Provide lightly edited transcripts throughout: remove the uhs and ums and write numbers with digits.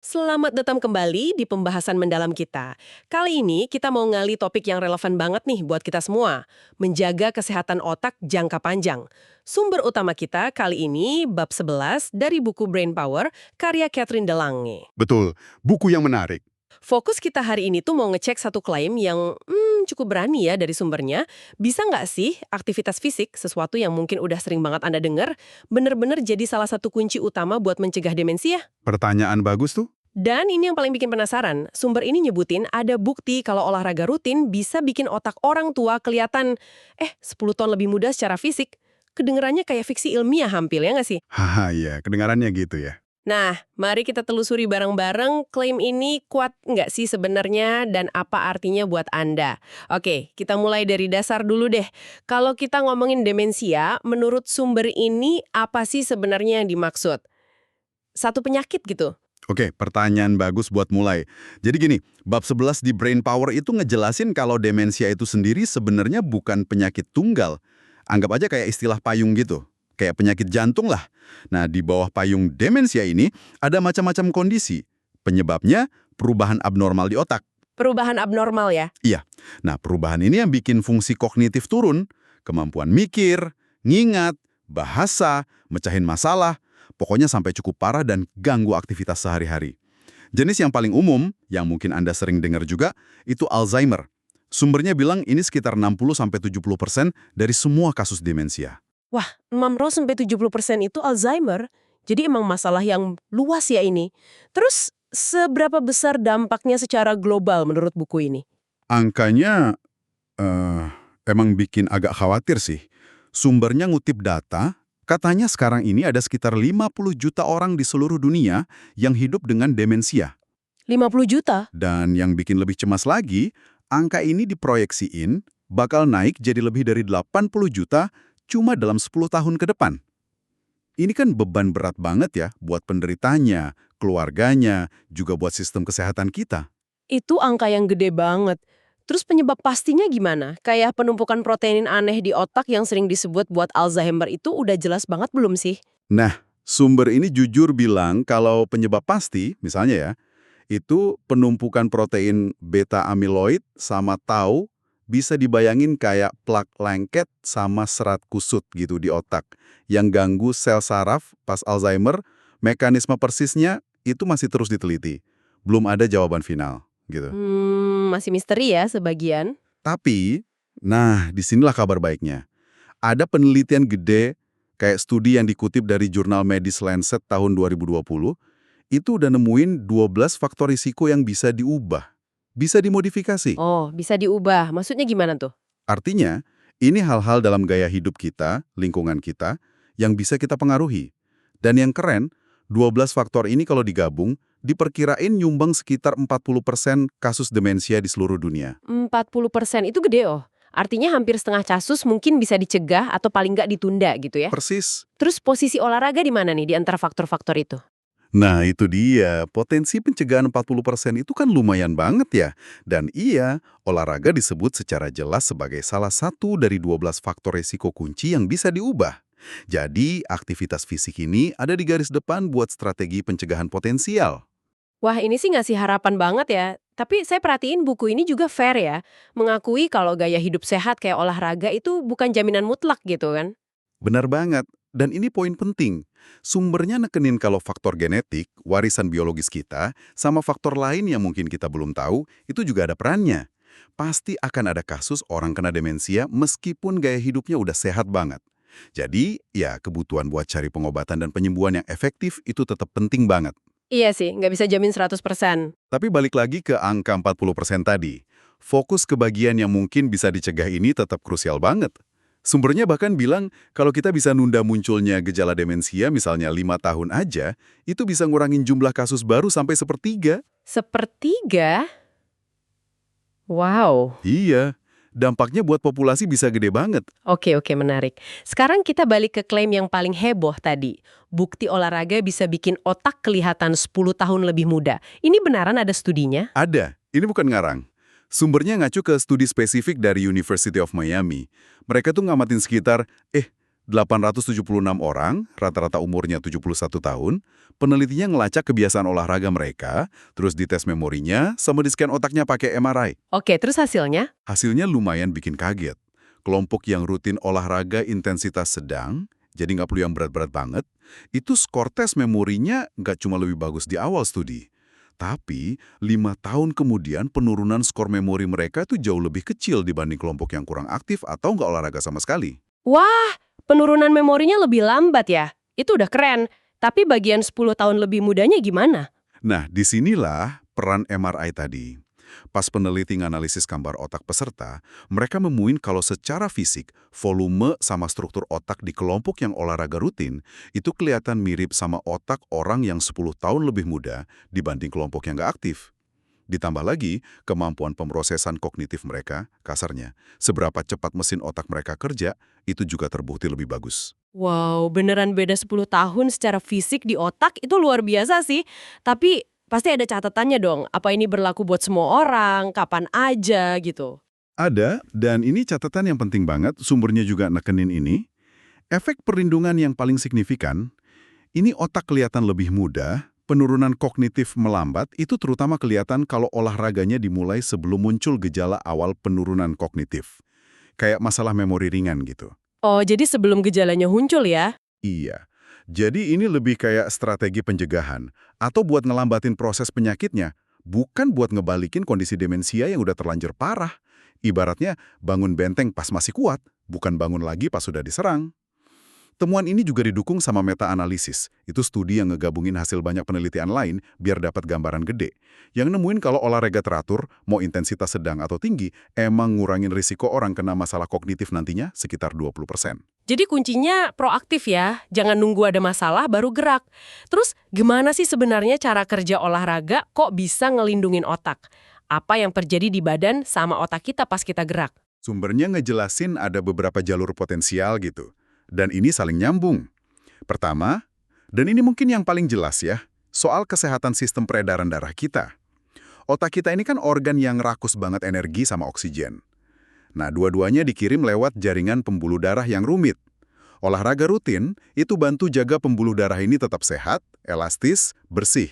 Selamat datang kembali di pembahasan mendalam kita. Kali ini kita mau ngali topik yang relevan banget nih buat kita semua. Menjaga kesehatan otak jangka panjang. Sumber utama kita kali ini bab 11 dari buku Brain Power karya Catherine DeLange. Betul, buku yang menarik. Fokus kita hari ini tuh mau ngecek satu klaim yang cukup berani ya dari sumbernya. Bisa nggak sih aktivitas fisik, sesuatu yang mungkin udah sering banget Anda dengar, bener-bener jadi salah satu kunci utama buat mencegah demensia? Pertanyaan bagus tuh. Dan ini yang paling bikin penasaran, sumber ini nyebutin ada bukti kalau olahraga rutin bisa bikin otak orang tua kelihatan, 10 tahun lebih muda secara fisik. Kedengerannya kayak fiksi ilmiah hampir, ya nggak sih? Haha, iya, kedengarannya gitu ya. Nah, mari kita telusuri bareng-bareng klaim ini kuat nggak sih sebenarnya dan apa artinya buat Anda. Oke, kita mulai dari dasar dulu deh. Kalau kita ngomongin demensia, menurut sumber ini apa sih sebenarnya yang dimaksud? Satu penyakit gitu? Oke, pertanyaan bagus buat mulai. Jadi gini, bab 11 di Brain Power itu ngejelasin kalau demensia itu sendiri sebenarnya bukan penyakit tunggal. Anggap aja kayak istilah payung gitu. Kayak penyakit jantung lah. Nah, di bawah payung demensia ini ada macam-macam kondisi. Penyebabnya perubahan abnormal di otak. Perubahan abnormal ya? Iya. Nah, perubahan ini yang bikin fungsi kognitif turun, kemampuan mikir, ngingat, bahasa, mecahin masalah, pokoknya sampai cukup parah dan ganggu aktivitas sehari-hari. Jenis yang paling umum, yang mungkin Anda sering dengar juga, itu Alzheimer. Sumbernya bilang ini sekitar 60-70% dari semua kasus demensia. Wah, 60-70% itu Alzheimer. Jadi emang masalah yang luas ya ini. Terus, seberapa besar dampaknya secara global menurut buku ini? Angkanya eh, emang bikin agak khawatir sih. Sumbernya ngutip data, katanya sekarang ini ada sekitar 50 juta orang di seluruh dunia yang hidup dengan demensia. 50 juta? Dan yang bikin lebih cemas lagi, angka ini diproyeksiin bakal naik jadi lebih dari 80 juta cuma dalam 10 tahun ke depan. Ini kan beban berat banget ya buat penderitanya, keluarganya, juga buat sistem kesehatan kita. Itu angka yang gede banget. Terus penyebab pastinya gimana? Kayak penumpukan protein aneh di otak yang sering disebut buat Alzheimer itu udah jelas banget belum sih? Nah, sumber ini jujur bilang kalau penyebab pasti, misalnya ya, itu penumpukan protein beta amyloid sama tau bisa dibayangin kayak plak lengket sama serat kusut gitu di otak yang ganggu sel saraf pas Alzheimer. Mekanisme persisnya itu masih terus diteliti. Belum ada jawaban final gitu. Masih misteri ya sebagian. Tapi, nah disinilah kabar baiknya. Ada penelitian gede kayak studi yang dikutip dari jurnal medis Lancet tahun 2020, itu udah nemuin 12 faktor risiko yang bisa diubah, bisa dimodifikasi. Oh, bisa diubah. Maksudnya gimana tuh? Artinya, ini hal-hal dalam gaya hidup kita, lingkungan kita, yang bisa kita pengaruhi. Dan yang keren, 12 faktor ini kalau digabung, diperkirain nyumbang sekitar 40% kasus demensia di seluruh dunia. 40% itu gede oh. Artinya hampir setengah kasus mungkin bisa dicegah atau paling nggak ditunda gitu ya. Persis. Terus posisi olahraga di mana nih di antara faktor-faktor itu? Nah itu dia, potensi pencegahan 40% itu kan lumayan banget ya. Dan iya, olahraga disebut secara jelas sebagai salah satu dari 12 faktor resiko kunci yang bisa diubah. Jadi, aktivitas fisik ini ada di garis depan buat strategi pencegahan potensial. Wah, ini sih ngasih harapan banget ya. Tapi saya perhatiin buku ini juga fair ya. Mengakui kalau gaya hidup sehat kayak olahraga itu bukan jaminan mutlak gitu kan. Benar banget. Dan ini poin penting. Sumbernya nekenin kalau faktor genetik, warisan biologis kita, sama faktor lain yang mungkin kita belum tahu, itu juga ada perannya. Pasti akan ada kasus orang kena demensia meskipun gaya hidupnya udah sehat banget. Jadi, ya kebutuhan buat cari pengobatan dan penyembuhan yang efektif itu tetap penting banget. Iya sih, nggak bisa jamin 100%. Tapi balik lagi ke angka 40% tadi. Fokus ke bagian yang mungkin bisa dicegah ini tetap krusial banget. Sumbernya bahkan bilang kalau kita bisa nunda munculnya gejala demensia misalnya 5 tahun aja, itu bisa ngurangin jumlah kasus baru sampai sepertiga. Sepertiga? Wow. Iya, dampaknya buat populasi bisa gede banget. Oke, menarik. Sekarang kita balik ke klaim yang paling heboh tadi. Bukti olahraga bisa bikin otak kelihatan 10 tahun lebih muda. Ini benaran ada studinya? Ada, ini bukan ngarang. Sumbernya ngacu ke studi spesifik dari University of Miami. Mereka tuh ngamatin sekitar, 876 orang, rata-rata umurnya 71 tahun, penelitinya ngelacak kebiasaan olahraga mereka, terus dites memorinya, sama di-scan otaknya pakai MRI. Oke, terus hasilnya? Hasilnya lumayan bikin kaget. Kelompok yang rutin olahraga intensitas sedang, jadi nggak perlu yang berat-berat banget, itu skor tes memorinya nggak cuma lebih bagus di awal studi. Tapi, 5 tahun kemudian penurunan skor memori mereka itu jauh lebih kecil dibanding kelompok yang kurang aktif atau nggak olahraga sama sekali. Wah, penurunan memorinya lebih lambat ya? Itu udah keren. Tapi bagian 10 tahun lebih mudanya gimana? Nah, disinilah peran MRI tadi. Pas peneliti analisis gambar otak peserta, mereka nemuin kalau secara fisik, volume sama struktur otak di kelompok yang olahraga rutin itu kelihatan mirip sama otak orang yang 10 tahun lebih muda dibanding kelompok yang nggak aktif. Ditambah lagi, kemampuan pemrosesan kognitif mereka, kasarnya, seberapa cepat mesin otak mereka kerja, itu juga terbukti lebih bagus. Wow, beneran beda 10 tahun secara fisik di otak itu luar biasa sih. Tapi pasti ada catatannya dong, apa ini berlaku buat semua orang, kapan aja gitu. Ada, dan ini catatan yang penting banget, sumbernya juga nekenin ini. Efek perlindungan yang paling signifikan, ini otak kelihatan lebih muda, penurunan kognitif melambat, itu terutama kelihatan kalau olahraganya dimulai sebelum muncul gejala awal penurunan kognitif. Kayak masalah memori ringan gitu. Oh, jadi sebelum gejalanya muncul ya? Iya. Jadi ini lebih kayak strategi pencegahan, atau buat ngelambatin proses penyakitnya, bukan buat ngebalikin kondisi demensia yang udah terlanjur parah. Ibaratnya bangun benteng pas masih kuat, bukan bangun lagi pas sudah diserang. Temuan ini juga didukung sama meta-analisis. Itu studi yang ngegabungin hasil banyak penelitian lain biar dapat gambaran gede. Yang nemuin kalau olahraga teratur, mau intensitas sedang atau tinggi, emang ngurangin risiko orang kena masalah kognitif nantinya sekitar 20%. Jadi kuncinya proaktif ya, jangan nunggu ada masalah baru gerak. Terus gimana sih sebenarnya cara kerja olahraga kok bisa ngelindungin otak? Apa yang terjadi di badan sama otak kita pas kita gerak? Sumbernya ngejelasin ada beberapa jalur potensial gitu. Dan ini saling nyambung. Pertama, dan ini mungkin yang paling jelas ya, soal kesehatan sistem peredaran darah kita. Otak kita ini kan organ yang rakus banget energi sama oksigen. Nah, dua-duanya dikirim lewat jaringan pembuluh darah yang rumit. Olahraga rutin itu bantu jaga pembuluh darah ini tetap sehat, elastis, bersih.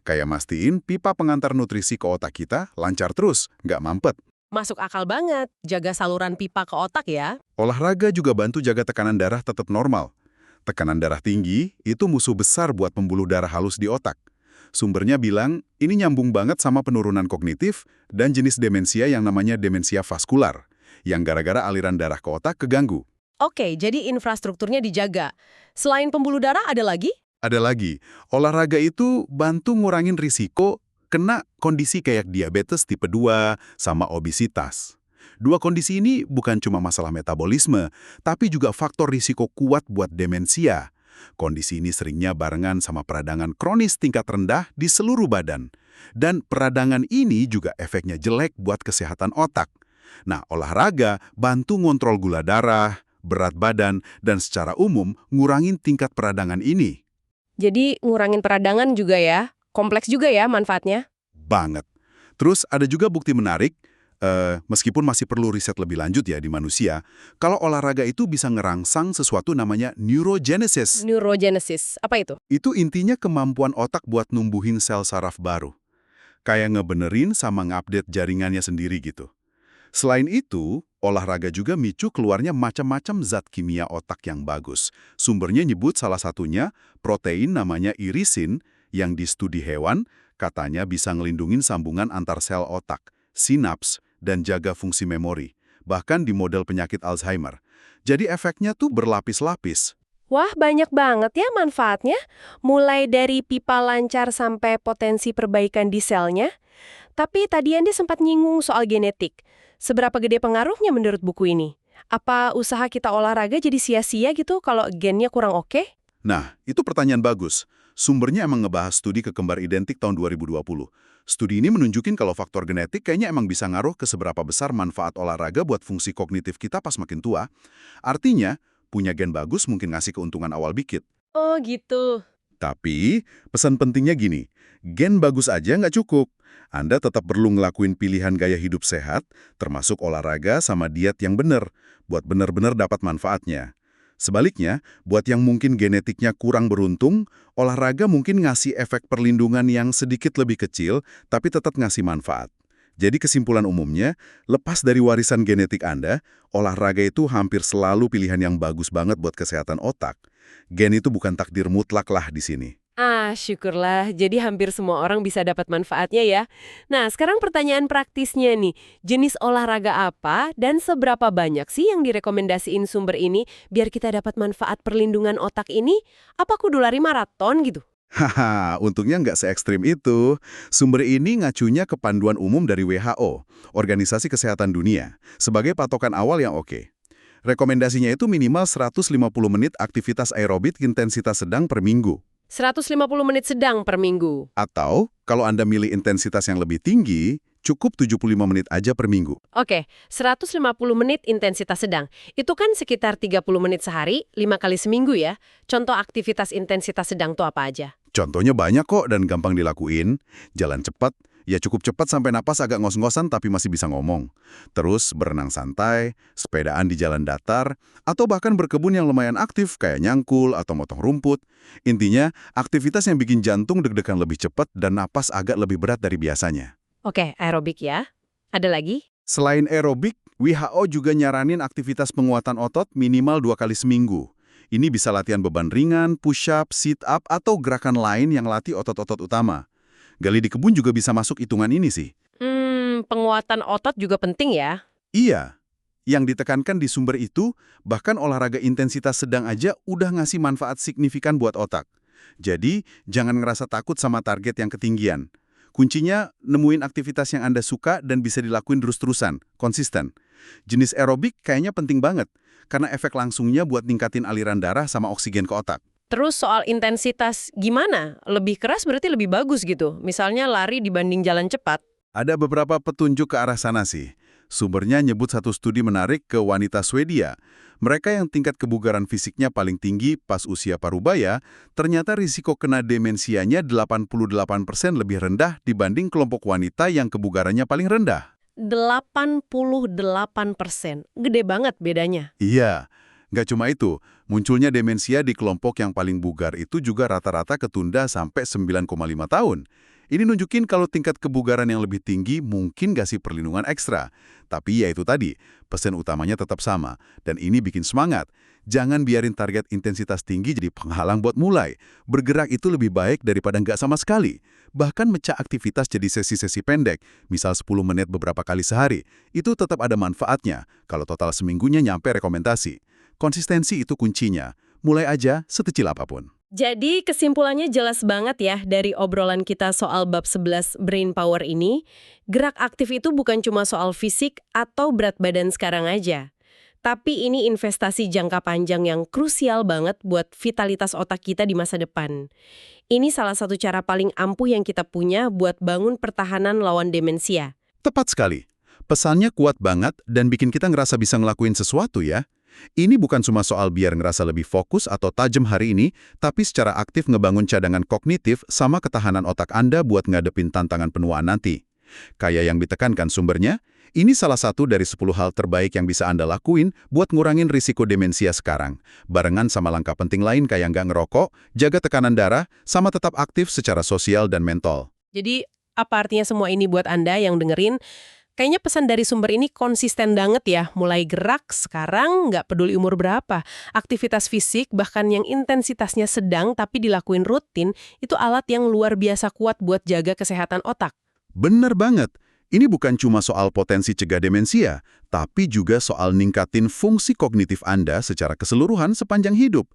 Kayak mastiin pipa pengantar nutrisi ke otak kita lancar terus, nggak mampet. Masuk akal banget, jaga saluran pipa ke otak ya. Olahraga juga bantu jaga tekanan darah tetap normal. Tekanan darah tinggi itu musuh besar buat pembuluh darah halus di otak. Sumbernya bilang ini nyambung banget sama penurunan kognitif dan jenis demensia yang namanya demensia vaskular, yang gara-gara aliran darah ke otak keganggu. Oke, jadi infrastrukturnya dijaga. Selain pembuluh darah ada lagi? Ada lagi, olahraga itu bantu ngurangin risiko kena kondisi kayak diabetes tipe 2 sama obesitas. Dua kondisi ini bukan cuma masalah metabolisme, tapi juga faktor risiko kuat buat demensia. Kondisi ini seringnya barengan sama peradangan kronis tingkat rendah di seluruh badan. Dan peradangan ini juga efeknya jelek buat kesehatan otak. Nah, olahraga bantu ngontrol gula darah, berat badan, dan secara umum ngurangin tingkat peradangan ini. Jadi ngurangin peradangan juga ya? Kompleks juga ya manfaatnya? Banget. Terus ada juga bukti menarik, meskipun masih perlu riset lebih lanjut ya di manusia, kalau olahraga itu bisa ngerangsang sesuatu namanya neurogenesis. Neurogenesis, apa itu? Itu intinya kemampuan otak buat numbuhin sel saraf baru. Kayak ngebenerin sama ngupdate jaringannya sendiri gitu. Selain itu, olahraga juga micu keluarnya macam-macam zat kimia otak yang bagus. Sumbernya nyebut salah satunya protein namanya irisin, yang di studi hewan katanya bisa ngelindungin sambungan antar sel otak, sinaps, dan jaga fungsi memori, bahkan di model penyakit Alzheimer. Jadi efeknya tuh berlapis-lapis. Wah, banyak banget ya manfaatnya. Mulai dari pipa lancar sampai potensi perbaikan di selnya. Tapi tadi Anda sempat nyinggung soal genetik. Seberapa gede pengaruhnya menurut buku ini? Apa usaha kita olahraga jadi sia-sia gitu kalau gennya kurang oke? Nah, itu pertanyaan bagus. Sumbernya emang ngebahas studi kekembar identik tahun 2020. Studi ini menunjukin kalau faktor genetik kayaknya emang bisa ngaruh ke seberapa besar manfaat olahraga buat fungsi kognitif kita pas makin tua. Artinya, punya gen bagus mungkin ngasih keuntungan awal dikit. Oh gitu. Tapi, pesan pentingnya gini, gen bagus aja nggak cukup. Anda tetap perlu ngelakuin pilihan gaya hidup sehat, termasuk olahraga sama diet yang benar, buat benar-benar dapat manfaatnya. Sebaliknya, buat yang mungkin genetiknya kurang beruntung, olahraga mungkin ngasih efek perlindungan yang sedikit lebih kecil, tapi tetap ngasih manfaat. Jadi kesimpulan umumnya, lepas dari warisan genetik Anda, olahraga itu hampir selalu pilihan yang bagus banget buat kesehatan otak. Gen itu bukan takdir mutlak lah di sini. Ah, syukurlah. Jadi hampir semua orang bisa dapat manfaatnya ya. Nah, sekarang pertanyaan praktisnya nih. Jenis olahraga apa dan seberapa banyak sih yang direkomendasiin sumber ini biar kita dapat manfaat perlindungan otak ini? Apa kudu lari maraton gitu? Haha, untungnya nggak se-ekstrim itu. Sumber ini ngacunya ke panduan umum dari WHO, Organisasi Kesehatan Dunia, sebagai patokan awal yang oke. Rekomendasinya itu minimal 150 menit aktivitas aerobik intensitas sedang per minggu. 150 menit sedang per minggu. Atau, kalau Anda milih intensitas yang lebih tinggi, cukup 75 menit aja per minggu. Oke, 150 menit intensitas sedang. Itu kan sekitar 30 menit sehari, 5 kali seminggu ya. Contoh aktivitas intensitas sedang tuh apa aja? Contohnya banyak kok dan gampang dilakuin. Jalan cepat, ya cukup cepat sampai napas agak ngos-ngosan tapi masih bisa ngomong. Terus berenang santai, sepedaan di jalan datar, atau bahkan berkebun yang lumayan aktif kayak nyangkul atau motong rumput. Intinya, aktivitas yang bikin jantung deg-degan lebih cepat dan napas agak lebih berat dari biasanya. Oke, aerobik ya. Ada lagi? Selain aerobik, WHO juga nyaranin aktivitas penguatan otot minimal 2 kali seminggu. Ini bisa latihan beban ringan, push-up, sit-up, atau gerakan lain yang latih otot-otot utama. Gali di kebun juga bisa masuk hitungan ini sih. Penguatan otot juga penting ya. Iya, yang ditekankan di sumber itu, bahkan olahraga intensitas sedang aja udah ngasih manfaat signifikan buat otak. Jadi, jangan ngerasa takut sama target yang ketinggian. Kuncinya, nemuin aktivitas yang Anda suka dan bisa dilakuin terus-terusan, konsisten. Jenis aerobik kayaknya penting banget, karena efek langsungnya buat ningkatin aliran darah sama oksigen ke otak. Terus soal intensitas gimana? Lebih keras berarti lebih bagus gitu. Misalnya lari dibanding jalan cepat. Ada beberapa petunjuk ke arah sana sih. Sumbernya nyebut satu studi menarik ke wanita Swedia. Mereka yang tingkat kebugaran fisiknya paling tinggi pas usia parubaya, ternyata risiko kena demensianya 88% lebih rendah dibanding kelompok wanita yang kebugarannya paling rendah. 88%. Gede banget bedanya. Iya, nggak cuma itu. Munculnya demensia di kelompok yang paling bugar itu juga rata-rata ketunda sampai 9,5 tahun. Ini nunjukin kalau tingkat kebugaran yang lebih tinggi mungkin ngasih perlindungan ekstra. Tapi ya itu tadi, pesan utamanya tetap sama. Dan ini bikin semangat. Jangan biarin target intensitas tinggi jadi penghalang buat mulai. Bergerak itu lebih baik daripada nggak sama sekali. Bahkan mecah aktivitas jadi sesi-sesi pendek, misal 10 menit beberapa kali sehari. Itu tetap ada manfaatnya, kalau total seminggunya nyampe rekomendasi. Konsistensi itu kuncinya. Mulai aja sekecil apapun. Jadi kesimpulannya jelas banget ya dari obrolan kita soal bab 11 Brain Power ini. Gerak aktif itu bukan cuma soal fisik atau berat badan sekarang aja. Tapi ini investasi jangka panjang yang krusial banget buat vitalitas otak kita di masa depan. Ini salah satu cara paling ampuh yang kita punya buat bangun pertahanan lawan demensia. Tepat sekali. Pesannya kuat banget dan bikin kita ngerasa bisa ngelakuin sesuatu ya. Ini bukan cuma soal biar ngerasa lebih fokus atau tajam hari ini, tapi secara aktif ngebangun cadangan kognitif sama ketahanan otak Anda buat ngadepin tantangan penuaan nanti. Kayak yang ditekankan sumbernya, ini salah satu dari 10 hal terbaik yang bisa Anda lakuin buat ngurangin risiko demensia sekarang. Barengan sama langkah penting lain kayak nggak ngerokok, jaga tekanan darah, sama tetap aktif secara sosial dan mental. Jadi apa artinya semua ini buat Anda yang dengerin? Kayaknya pesan dari sumber ini konsisten banget ya. Mulai gerak sekarang nggak peduli umur berapa. Aktivitas fisik bahkan yang intensitasnya sedang tapi dilakuin rutin itu alat yang luar biasa kuat buat jaga kesehatan otak. Bener banget. Ini bukan cuma soal potensi cegah demensia, tapi juga soal ningkatin fungsi kognitif Anda secara keseluruhan sepanjang hidup.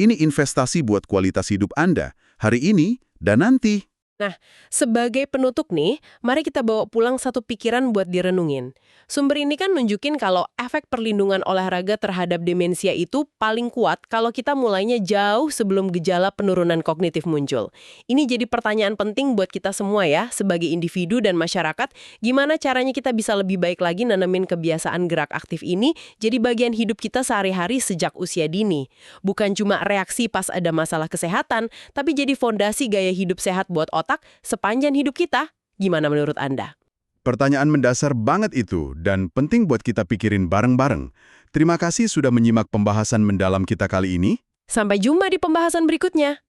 Ini investasi buat kualitas hidup Anda, hari ini dan nanti. Nah, sebagai penutup nih, mari kita bawa pulang satu pikiran buat direnungin. Sumber ini kan nunjukin kalau efek perlindungan olahraga terhadap demensia itu paling kuat kalau kita mulainya jauh sebelum gejala penurunan kognitif muncul. Ini jadi pertanyaan penting buat kita semua ya, sebagai individu dan masyarakat, gimana caranya kita bisa lebih baik lagi nanemin kebiasaan gerak aktif ini jadi bagian hidup kita sehari-hari sejak usia dini. Bukan cuma reaksi pas ada masalah kesehatan, tapi jadi fondasi gaya hidup sehat buat otak sepanjang hidup kita. Gimana menurut Anda? Pertanyaan mendasar banget itu dan penting buat kita pikirin bareng-bareng. Terima kasih sudah menyimak pembahasan mendalam kita kali ini. Sampai jumpa di pembahasan berikutnya.